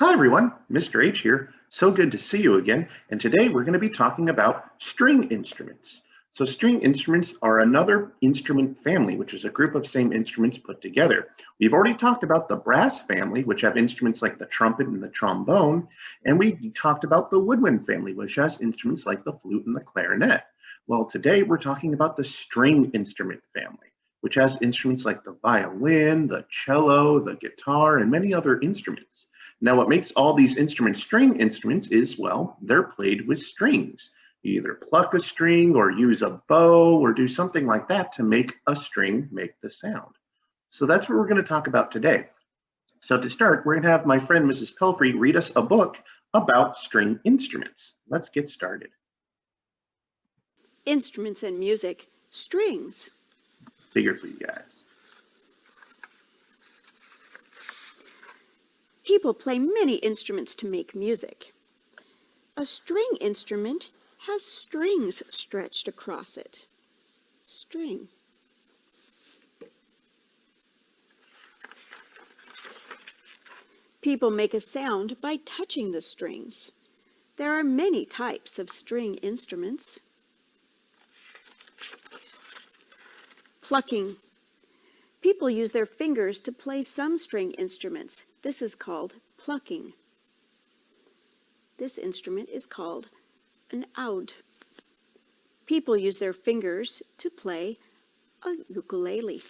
Hi everyone, Mr. H here. So good to see you again. And today we're going to be talking about string instruments. So string instruments are another instrument family, which is a group of same instruments put together. We've already talked about the brass family, which have instruments like the trumpet and the trombone. And we talked about the woodwind family, which has instruments like the flute and the clarinet. Well, today we're talking about the string instrument family, which has instruments like the violin, the cello, the guitar, and many other instruments. Now, what makes all these instruments string instruments is, well, they're played with strings. You either pluck a string or use a bow or do something like that to make a string make the sound. So that's what we're going to talk about today. So to start, we're going to have my friend Mrs. Pelfrey read us a book about string instruments. Let's get started. Instruments and music, strings. Bigger for you guys. People play many instruments to make music. A string instrument has strings stretched across it. String. People make a sound by touching the strings. There are many types of string instruments. Plucking. People use their fingers to play some string instruments. This is called plucking. This instrument is called an oud. People use their fingers to play a ukulele.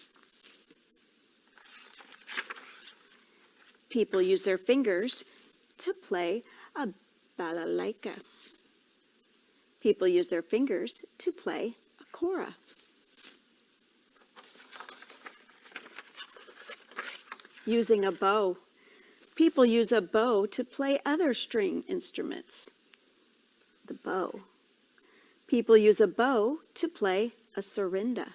People use their fingers to play a balalaika. People use their fingers to play a kora. Using a bow. People use a bow to play other string instruments. The bow. People use a bow to play a sarinda.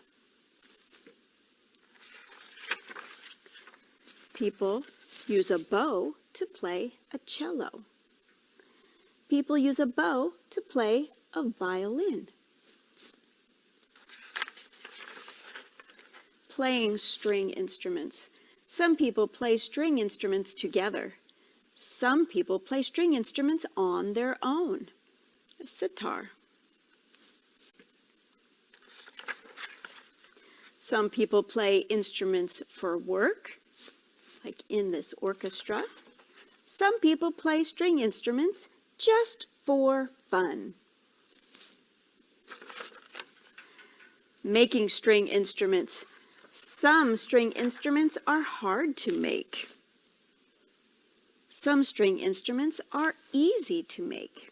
People use a bow to play a cello. People use a bow to play a violin. Playing string instruments. Some people play string instruments together. Some people play string instruments on their own. A sitar. Some people play instruments for work, like in this orchestra. Some people play string instruments just for fun. Making string instruments. Some string instruments are hard to make. Some string instruments are easy to make.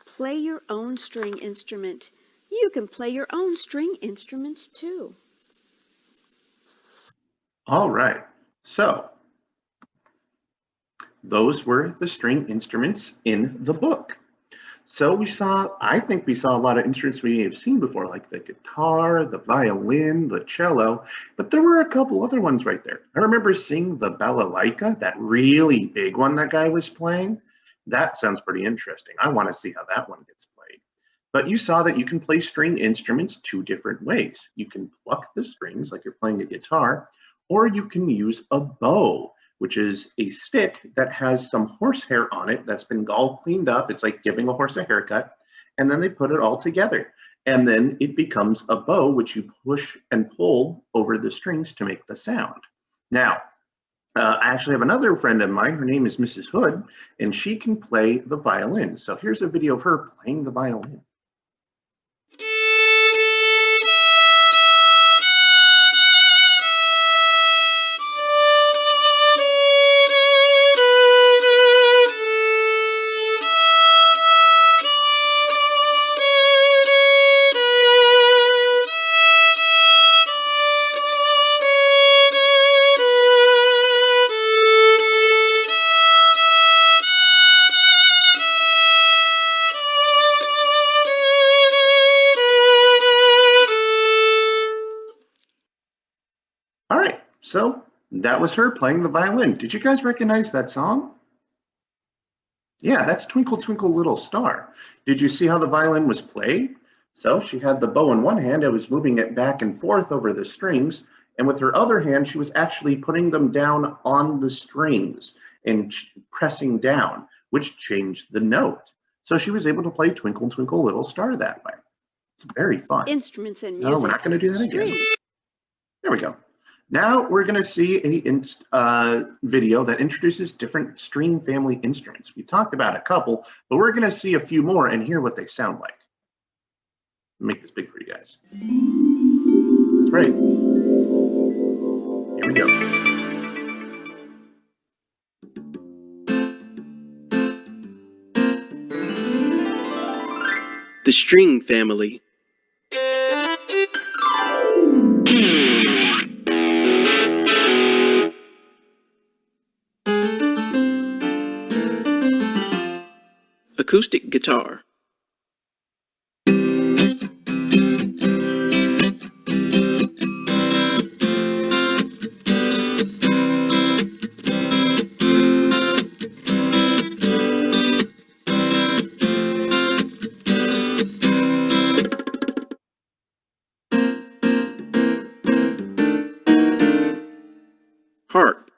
Play your own string instrument. You can play your own string instruments too. All right, so those were the string instruments in the book. So I think we saw a lot of instruments we may have seen before, like the guitar, the violin, the cello, but there were a couple other ones right there. I remember seeing the balalaika, that really big one that guy was playing. That sounds pretty interesting. I want to see how that one gets played. But you saw that you can play string instruments two different ways. You can pluck the strings like you're playing a guitar, or you can use a bow, which is a stick that has some horsehair on it that's been all cleaned up. It's like giving a horse a haircut. And then they put it all together. And then it becomes a bow, which you push and pull over the strings to make the sound. Now, I actually have another friend of mine. Her name is Mrs. Hood, and she can play the violin. So here's a video of her playing the violin. So that was her playing the violin. Did you guys recognize that song? Yeah, that's Twinkle Twinkle Little Star. Did you see how the violin was played? So she had the bow in one hand and was moving it back and forth over the strings, and with her other hand, she was actually putting them down on the strings and pressing down, which changed the note. So she was able to play Twinkle Twinkle Little Star that way. It's very fun. Instruments and No, we're music. not going to do that again. String. There we go. Now we're going to see a video that introduces different string family instruments. We talked about a couple, but we're going to see a few more and hear what they sound like. Make this big for you guys. That's right. Here we go. The string family. Acoustic guitar. Harp.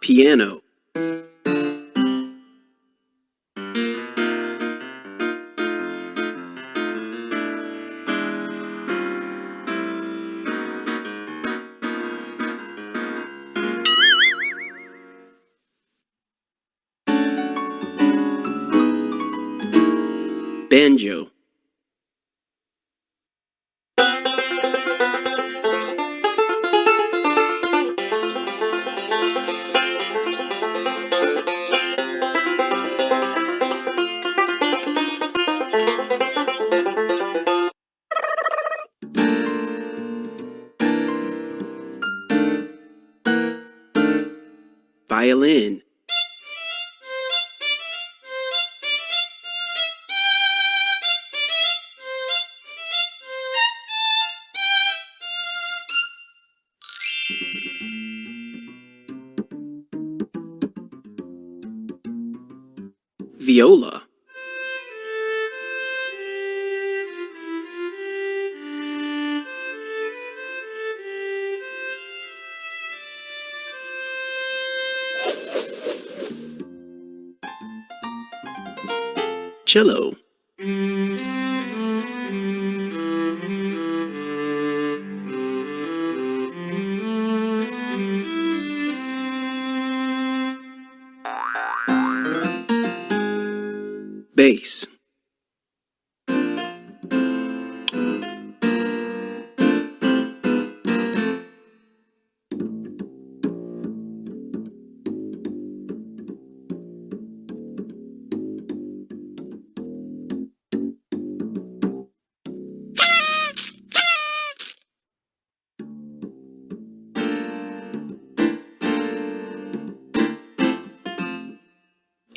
Piano. Banjo. Violin. Viola. Cello. Bass.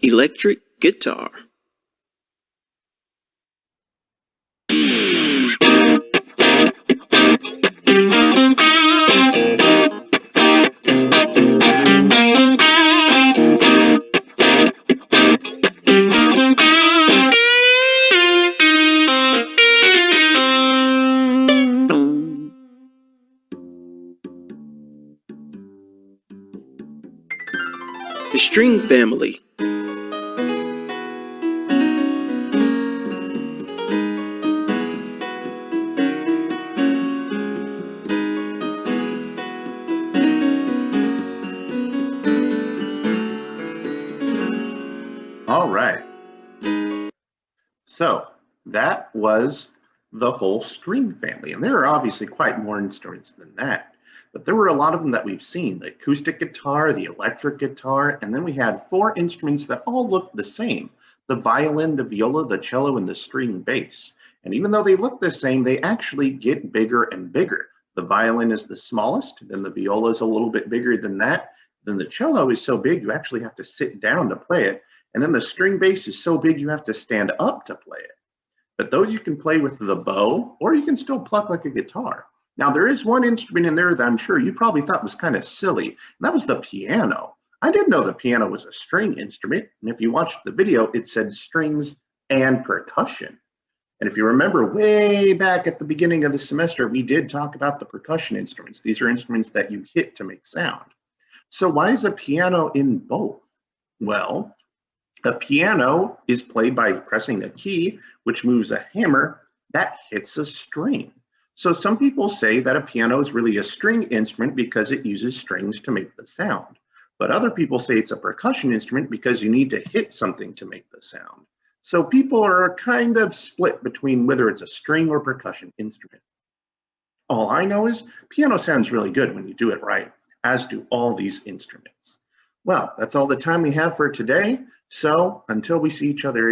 Electric guitar. The string family. All right. So that was the whole string family. And there are obviously quite more instruments than that. But there were a lot of them that we've seen: the acoustic guitar, the electric guitar, and then we had 4 instruments that all looked the same: the violin, the viola, the cello, and the string bass. And even though they look the same, they actually get bigger and bigger. The violin is the smallest, then the viola is a little bit bigger than that. Then the cello is so big you actually have to sit down to play it. And then the string bass is so big you have to stand up to play it. But those you can play with the bow, or you can still pluck like a guitar. Now there is one instrument in there that I'm sure you probably thought was kind of silly, and that was the piano. I didn't know the piano was a string instrument, and if you watched the video, it said strings and percussion. And if you remember way back at the beginning of the semester, we did talk about the percussion instruments. These are instruments that you hit to make sound. So why is a piano in both? Well, a piano is played by pressing a key, which moves a hammer that hits a string. So some people say that a piano is really a string instrument because it uses strings to make the sound. But other people say it's a percussion instrument because you need to hit something to make the sound. So people are kind of split between whether it's a string or percussion instrument. All I know is piano sounds really good when you do it right, as do all these instruments. Well, that's all the time we have for today. So until we see each other